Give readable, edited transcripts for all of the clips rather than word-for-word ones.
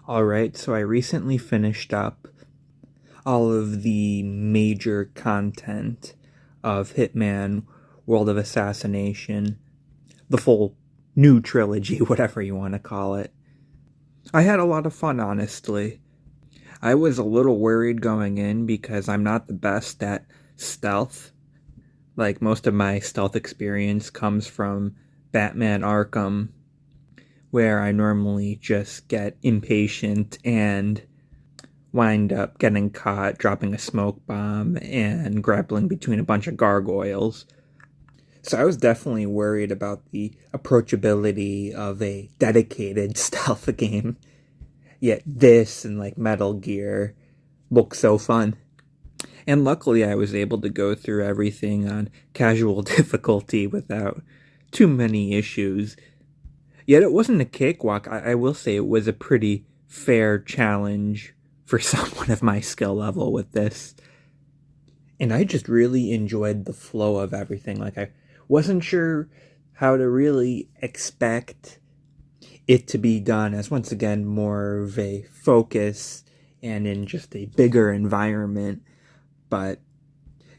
Alright, so I recently finished up all of the major content of Hitman World of Assassination, the full new trilogy, whatever you want to call it. I had a lot of fun, honestly. I was a little worried going in because I'm not the best at stealth. Like, most of my stealth experience comes from Batman Arkham, where I normally just get impatient and wind up getting caught dropping a smoke bomb and grappling between a bunch of gargoyles. So I was definitely worried about the approachability of a dedicated stealth game. Yet this and like Metal Gear look so fun. And luckily I was able to go through everything on casual difficulty without too many issues. Yet it wasn't a cakewalk. I will say it was a pretty fair challenge for someone of my skill level with this. And I just really enjoyed the flow of everything. Like, I wasn't sure how to really expect it to be done, as once again more of a focus and in just a bigger environment. But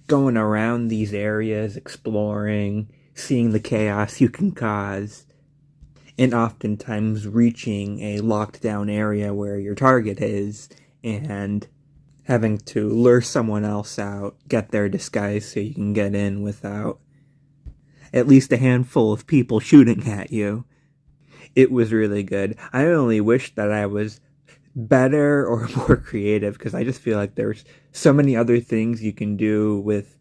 going around these areas, exploring, seeing the chaos you can cause, and oftentimes reaching a locked down area where your target is and having to lure someone else out, get their disguise so you can get in without at least a handful of people shooting at you. It was really good. I only wish that I was better or more creative, because I just feel like there's so many other things you can do with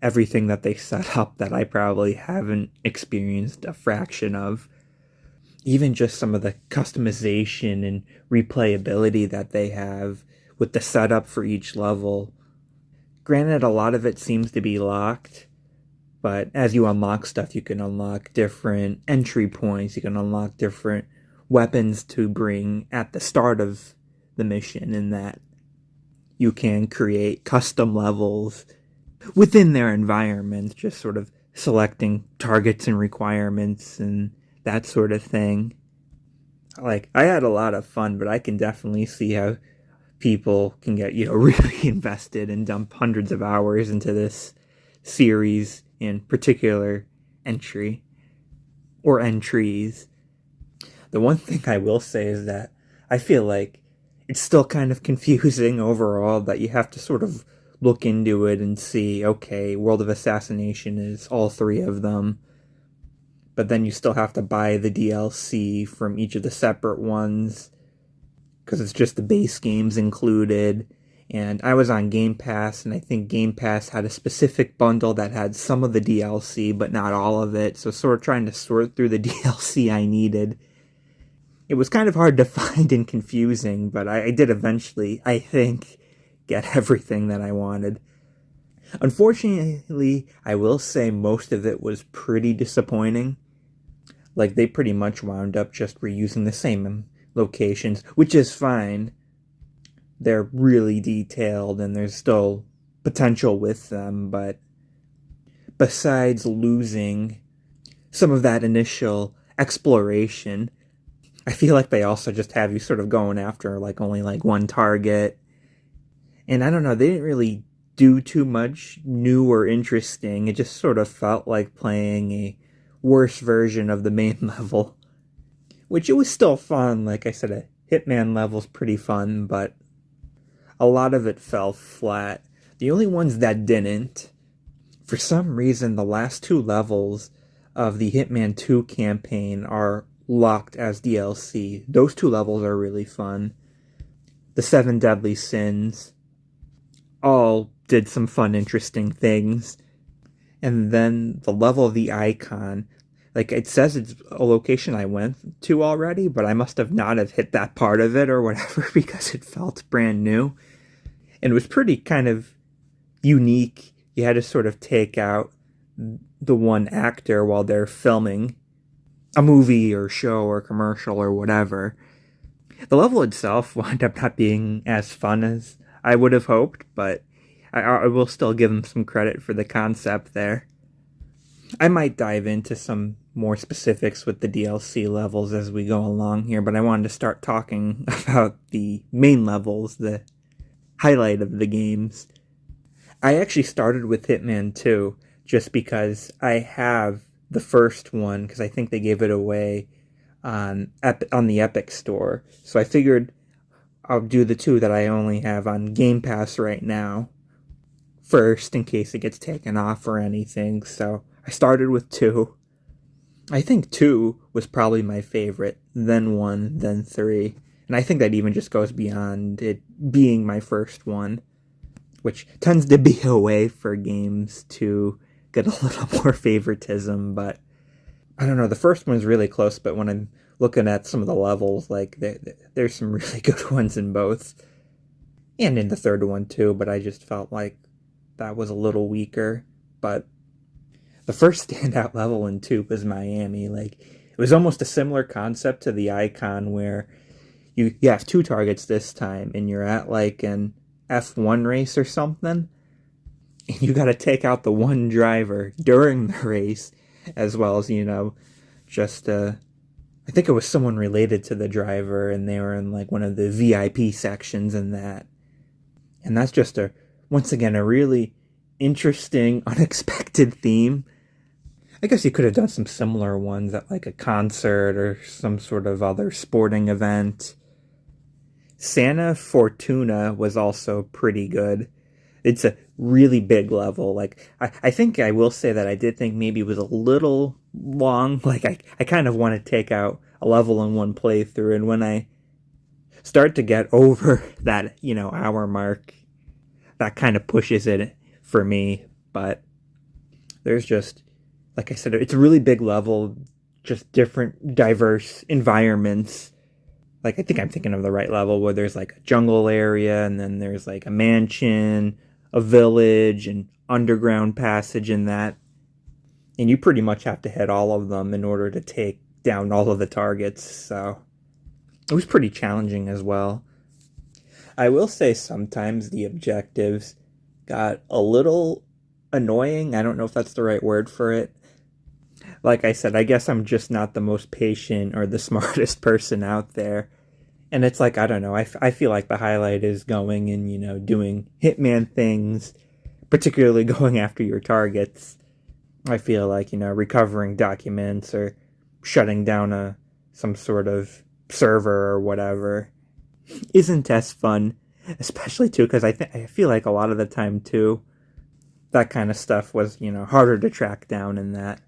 everything that they set up that I probably haven't experienced a fraction of. Even just some of the customization and replayability that they have with the setup for each level. Granted, a lot of it seems to be locked, but as you unlock stuff, you can unlock different entry points, you can unlock different weapons to bring at the start of the mission, and that you can create custom levels within their environment, just sort of selecting targets and requirements and that sort of thing. Like, I had a lot of fun, but I can definitely see how people can get, really invested and dump hundreds of hours into this series in particular entry or entries. The one thing I will say is that I feel like it's still kind of confusing overall, that you have to sort of look into it and see, okay, World of Assassination is all three of them, but then you still have to buy the DLC from each of the separate ones, because it's just the base games included. And I was on Game Pass, and I think Game Pass had a specific bundle that had some of the DLC, but not all of it, so sort of trying to sort through the DLC I needed. It was kind of hard to find and confusing, but I did eventually, I think, get everything that I wanted. Unfortunately, I will say most of it was pretty disappointing. Like, they pretty much wound up just reusing the same locations, which is fine. They're really detailed and there's still potential with them, but besides losing some of that initial exploration, I feel like they also just have you sort of going after only one target. And I don't know, they didn't really do too much new or interesting. It just sort of felt like playing a worse version of the main level, which it was still fun. Like I said, a Hitman level's pretty fun, but a lot of it fell flat. The only ones that didn't, for some reason, the last two levels of the Hitman 2 campaign are locked as DLC. Those two levels are really fun. The 7 Deadly Sins all did some fun, interesting things. And then the level of the Icon, like, it says it's a location I went to already, but I must have not have hit that part of it or whatever, because it felt brand new. And it was pretty kind of unique. You had to sort of take out the one actor while they're filming a movie or show or commercial or whatever. The level itself wound up not being as fun as I would have hoped, but I will still give them some credit for the concept there. I might dive into some more specifics with the DLC levels as we go along here, but I wanted to start talking about the main levels, the highlight of the games. I actually started with Hitman 2 just because I have the first one, because I think they gave it away on the Epic Store. So I figured I'll do the two that I only have on Game Pass right now first, in case it gets taken off or anything. So I started with 2. I think 2 was probably my favorite, then 1, then 3. And I think that even just goes beyond it being my first one, which tends to be a way for games to get a little more favoritism. But I don't know, the first one's really close, but when I'm looking at some of the levels, like, there's some really good ones in both. And in the third one too, but I just felt like that was a little weaker. But the first standout level in 2 was Miami. Like, it was almost a similar concept to the Icon, where you have 2 targets this time, and you're at like an F1 race or something, and you got to take out the one driver during the race, as well as, just I think it was someone related to the driver, and they were in like one of the VIP sections in that. And that's just once again a really interesting, unexpected theme. I guess you could have done some similar ones at like a concert or some sort of other sporting event. Santa Fortuna was also pretty good. It's a really big level. Like, I think I will say that I did think maybe it was a little long. Like, I kind of want to take out a level in one playthrough, and when I start to get over that, hour mark, that kind of pushes it for me. But there's just, like I said, it's a really big level, just different, diverse environments. Like, I think I'm thinking of the right level, where there's like a jungle area, and then there's like a mansion, a village, an underground passage in that. And you pretty much have to hit all of them in order to take down all of the targets. So it was pretty challenging as well. I will say sometimes the objectives got a little annoying. I don't know if that's the right word for it. Like I said, I guess I'm just not the most patient or the smartest person out there. And it's like, I don't know, I feel like the highlight is going and, doing Hitman things, particularly going after your targets. I feel like, recovering documents or shutting down some sort of server or whatever isn't as fun, especially too, because I feel like a lot of the time too, that kind of stuff was, harder to track down, in that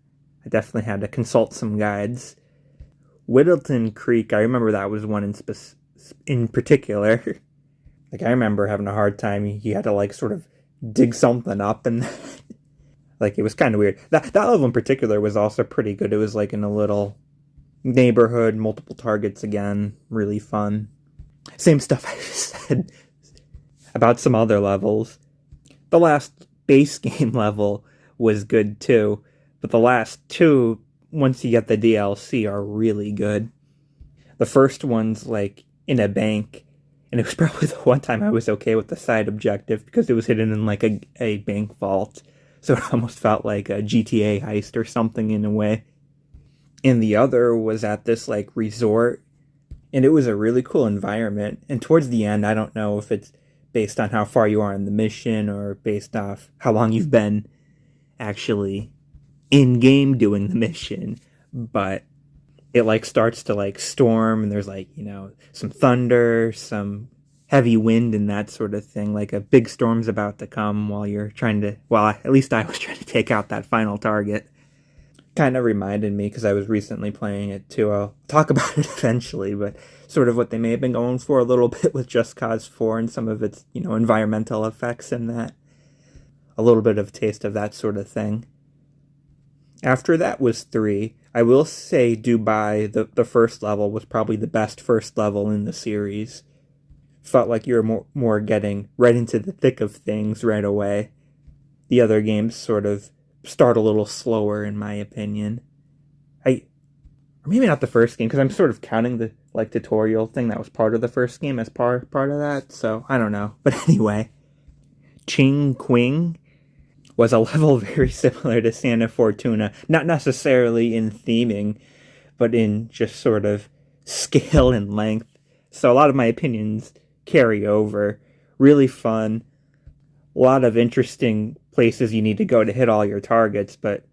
I definitely had to consult some guides. Whittleton Creek, I remember that was one in particular. Like, I remember having a hard time. You had to like sort of dig something up, and like, it was kind of weird. That level in particular was also pretty good. It was like in a little neighborhood, multiple targets again, really fun. Same stuff I said about some other levels. The last base game level was good too, but the last 2, once you get the DLC, are really good. The first one's like in a bank, and it was probably the one time I was okay with the side objective, because it was hidden in like a bank vault, so it almost felt like a GTA heist or something in a way. And the other was at this like resort, and it was a really cool environment. And towards the end, I don't know if it's based on how far you are in the mission or based off how long you've been actually in game doing the mission, but it like starts to like storm, and there's like, some thunder, some heavy wind, and that sort of thing. Like, a big storm's about to come while you're trying to, well, at least I was trying to take out that final target. Kind of reminded me, because I was recently playing it too. I'll talk about it eventually, but sort of what they may have been going for a little bit with Just Cause 4 and some of its, environmental effects in that. A little bit of taste of that sort of thing. After that was 3. I will say Dubai, the first level, was probably the best first level in the series. Felt like you were more getting right into the thick of things right away. The other games sort of start a little slower, in my opinion. Or maybe not the first game, because I'm sort of counting the like tutorial thing that was part of the first game as part of that, so I don't know. But anyway, Ching Quing, was a level very similar to Santa Fortuna, not necessarily in theming, but in just sort of scale and length. So a lot of my opinions carry over. Really fun. A lot of interesting places you need to go to hit all your targets, but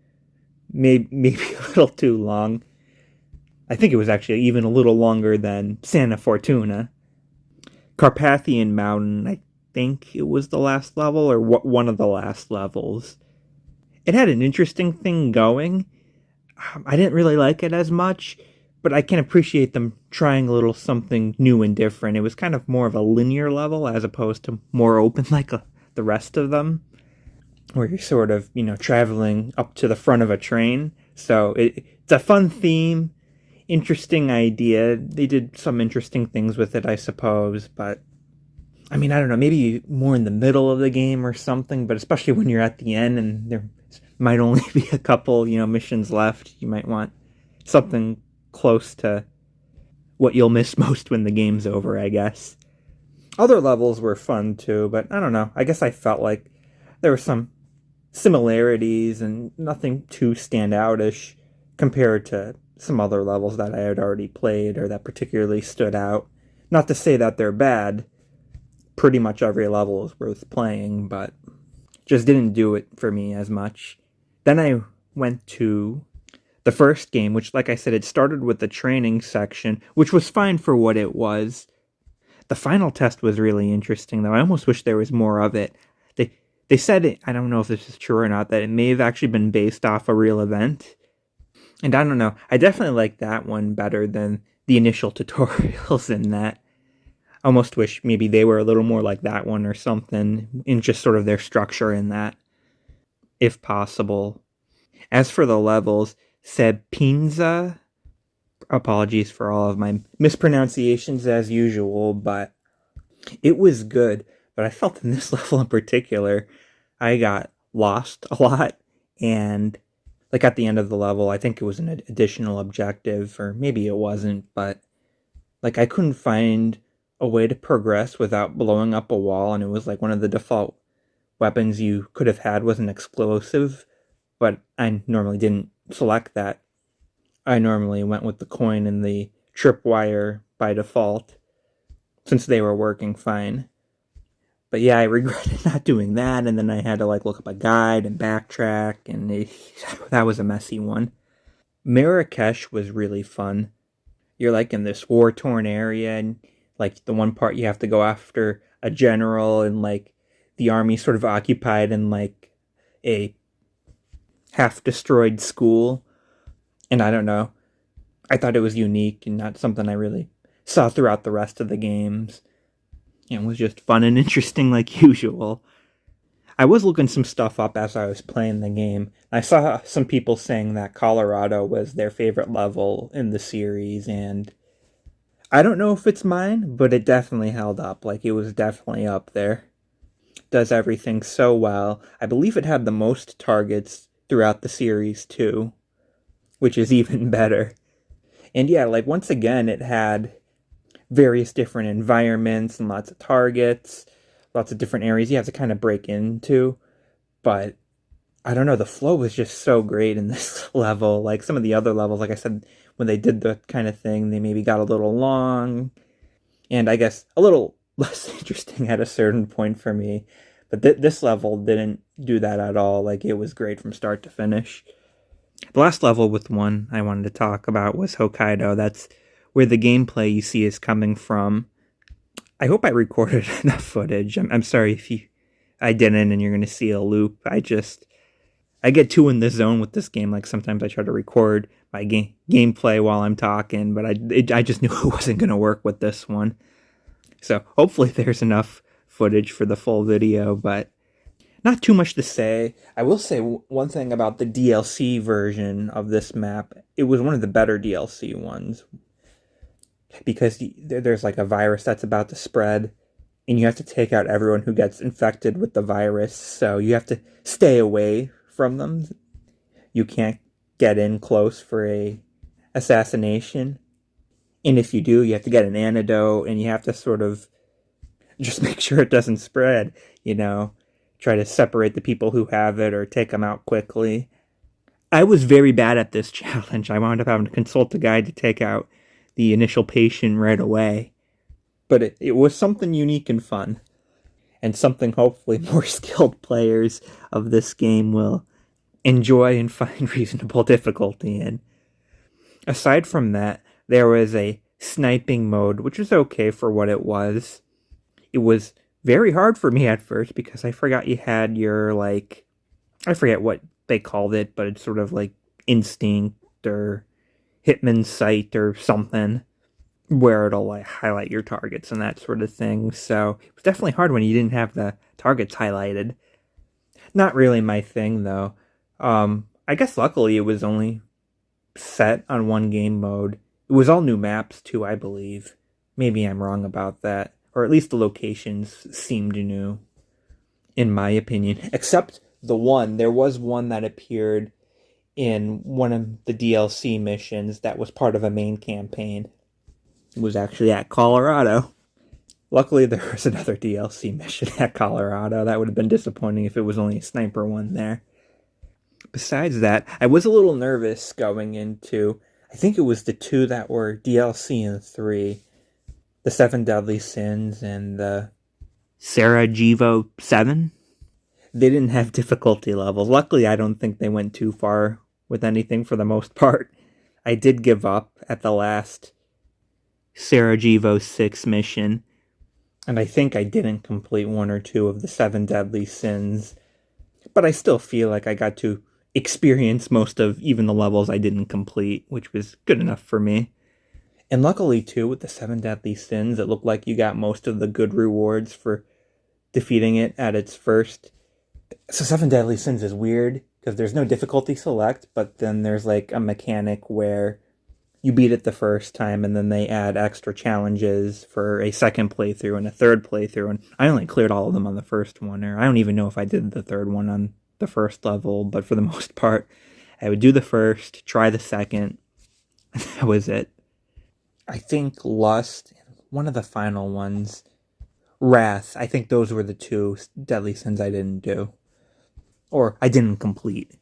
maybe a little too long. I think it was actually even a little longer than Santa Fortuna. Carpathian Mountain, I think it was the last level, or one of the last levels. It had an interesting thing going. I didn't really like it as much, but I can appreciate them trying a little something new and different. It was kind of more of a linear level as opposed to more open like the rest of them, where you're sort of, traveling up to the front of a train. So it's a fun theme, interesting idea. They did some interesting things with it, I suppose, but I mean, I don't know, maybe more in the middle of the game or something, but especially when you're at the end and there might only be a couple, missions left, you might want something close to what you'll miss most when the game's over, I guess. Other levels were fun too, but I don't know. I guess I felt like there were some similarities and nothing too standoutish compared to some other levels that I had already played or that particularly stood out. Not to say that they're bad. Pretty much every level is worth playing, but just didn't do it for me as much. Then I went to the first game, which, like I said, it started with the training section, which was fine for what it was. The final test was really interesting, though. I almost wish there was more of it. They said, I don't know if this is true or not, that it may have actually been based off a real event. And I don't know. I definitely like that one better than the initial tutorials in that. I almost wish maybe they were a little more like that one or something, in just sort of their structure in that, if possible. As for the levels, Sebpinza, apologies for all of my mispronunciations as usual, but it was good. But I felt in this level in particular, I got lost a lot, and like at the end of the level, I think it was an additional objective, or maybe it wasn't, but like I couldn't find a way to progress without blowing up a wall, and it was like one of the default weapons you could have had was an explosive, but I normally didn't select that. I normally went with the coin and the tripwire by default, since they were working fine. But yeah, I regretted not doing that, and then I had to like look up a guide and backtrack, and that was a messy one. Marrakesh was really fun. You're like in this war-torn area, and like the one part you have to go after a general, and like the army sort of occupied in like a half-destroyed school. And I don't know. I thought it was unique and not something I really saw throughout the rest of the games. It was just fun and interesting like usual. I was looking some stuff up as I was playing the game. I saw some people saying that Colorado was their favorite level in the series, and I don't know if it's mine, but it definitely held up. Like, it was definitely up there. Does everything so well. I believe it had the most targets throughout the series, too, which is even better. And yeah, like, once again, it had various different environments and lots of targets, lots of different areas you have to kind of break into. But I don't know, the flow was just so great in this level. Like some of the other levels, like I said, when they did the kind of thing, they maybe got a little long, and I guess a little less interesting at a certain point for me. But this level didn't do that at all. Like, it was great from start to finish. The last level with one I wanted to talk about was Hokkaido. That's where the gameplay you see is coming from. I hope I recorded enough footage. I'm sorry if I didn't and you're going to see a loop. I get too in the zone with this game. Like, sometimes I try to record my gameplay while I'm talking, but I just knew it wasn't going to work with this one. So hopefully there's enough footage for the full video, but not too much to say. I will say one thing about the DLC version of this map. It was one of the better DLC ones, because there's like a virus that's about to spread, and you have to take out everyone who gets infected with the virus, so you have to stay away from them. You can't get in close for a assassination, and if you do, you have to get an antidote, and you have to sort of just make sure it doesn't spread, try to separate the people who have it or take them out quickly. I was very bad at this challenge. I wound up having to consult the guide to take out the initial patient right away. But it was something unique and fun, and something hopefully more skilled players of this game will enjoy and find reasonable difficulty in. Aside from that, there was a sniping mode, which was okay for what it was. It was very hard for me at first because I forgot you had your, like, I forget what they called it, but it's sort of like instinct or Hitman sight or something, where it'll like highlight your targets and that sort of thing. So it was definitely hard when you didn't have the targets highlighted. Not really my thing though. I guess luckily it was only set on one game mode. It was all new maps too, I believe. Maybe I'm wrong about that. Or at least the locations seemed new, in my opinion. Except the one. There was one that appeared in one of the DLC missions that was part of a main campaign. It was actually at Colorado. Luckily, there was another DLC mission at Colorado. That would have been disappointing if it was only a sniper one there. Besides that, I was a little nervous going into, I think it was the two that were DLC and 3. The 7 Deadly Sins and the Sarajevo 7. They didn't have difficulty levels. Luckily, I don't think they went too far with anything for the most part. I did give up at the last Sarajevo 6 mission, and I think I didn't complete 1 or 2 of the 7 Deadly Sins, but I still feel like I got to experience most of even the levels I didn't complete, which was good enough for me. And luckily, too, with the 7 Deadly Sins, it looked like you got most of the good rewards for defeating it at its first. So 7 Deadly Sins is weird, because there's no difficulty select, but then there's like a mechanic where you beat it the first time, and then they add extra challenges for a second playthrough and a third playthrough, and I only cleared all of them on the first one, or I don't even know if I did the third one on the first level, but for the most part, I would do the first, try the second, and that was it. I think Lust, one of the final ones, Wrath, I think those were the 2 Deadly Sins I didn't do. Or I didn't complete.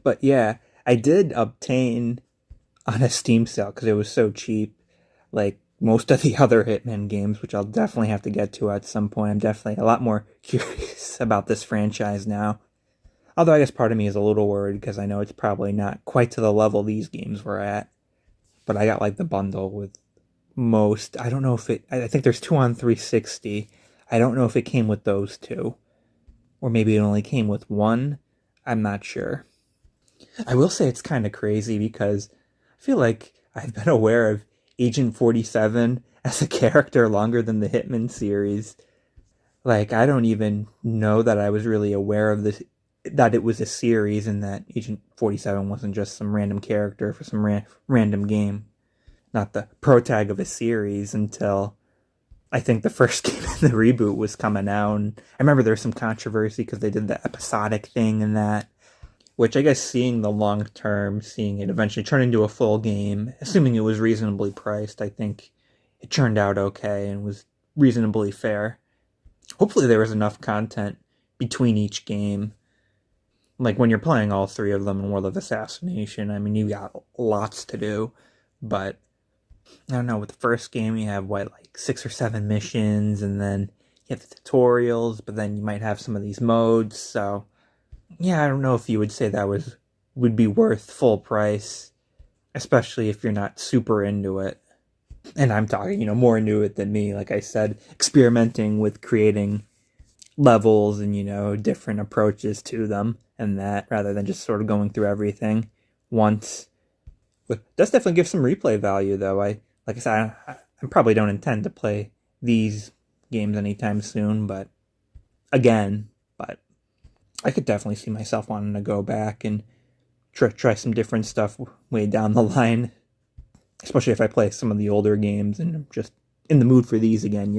But yeah, I did obtain on a Steam sale, because it was so cheap, like most of the other Hitman games, which I'll definitely have to get to at some point. I'm definitely a lot more curious about this franchise now. Although I guess part of me is a little worried, because I know it's probably not quite to the level these games were at. But I got like the bundle with most. I don't know if it, I think there's 2 on 360. I don't know if it came with those 2. Or maybe it only came with 1. I'm not sure. I will say it's kind of crazy because I feel like I've been aware of Agent 47 as a character longer than the Hitman series. Like, I don't even know that I was really aware of this, that it was a series, and that Agent 47 wasn't just some random character for some random game. Not the protag of a series until I think the first game in the reboot was coming out. And I remember there was some controversy because they did the episodic thing and that, which I guess seeing the long term, seeing it eventually turn into a full game, assuming it was reasonably priced, I think it turned out okay and was reasonably fair. Hopefully there was enough content between each game. Like when you're playing all 3 of them in World of Assassination, I mean, you got lots to do, but I don't know, with the first game you have, like 6 or 7 missions, and then you have the tutorials, but then you might have some of these modes, so yeah, I don't know if you would say that would be worth full price, especially if you're not super into it. And I'm talking, more into it than me, like I said, experimenting with creating levels and, different approaches to them and that, rather than just sort of going through everything once. But it does definitely give some replay value, though. Like I said, I probably don't intend to play these games anytime soon, but I could definitely see myself wanting to go back and try some different stuff way down the line, especially if I play some of the older games and I'm just in the mood for these again.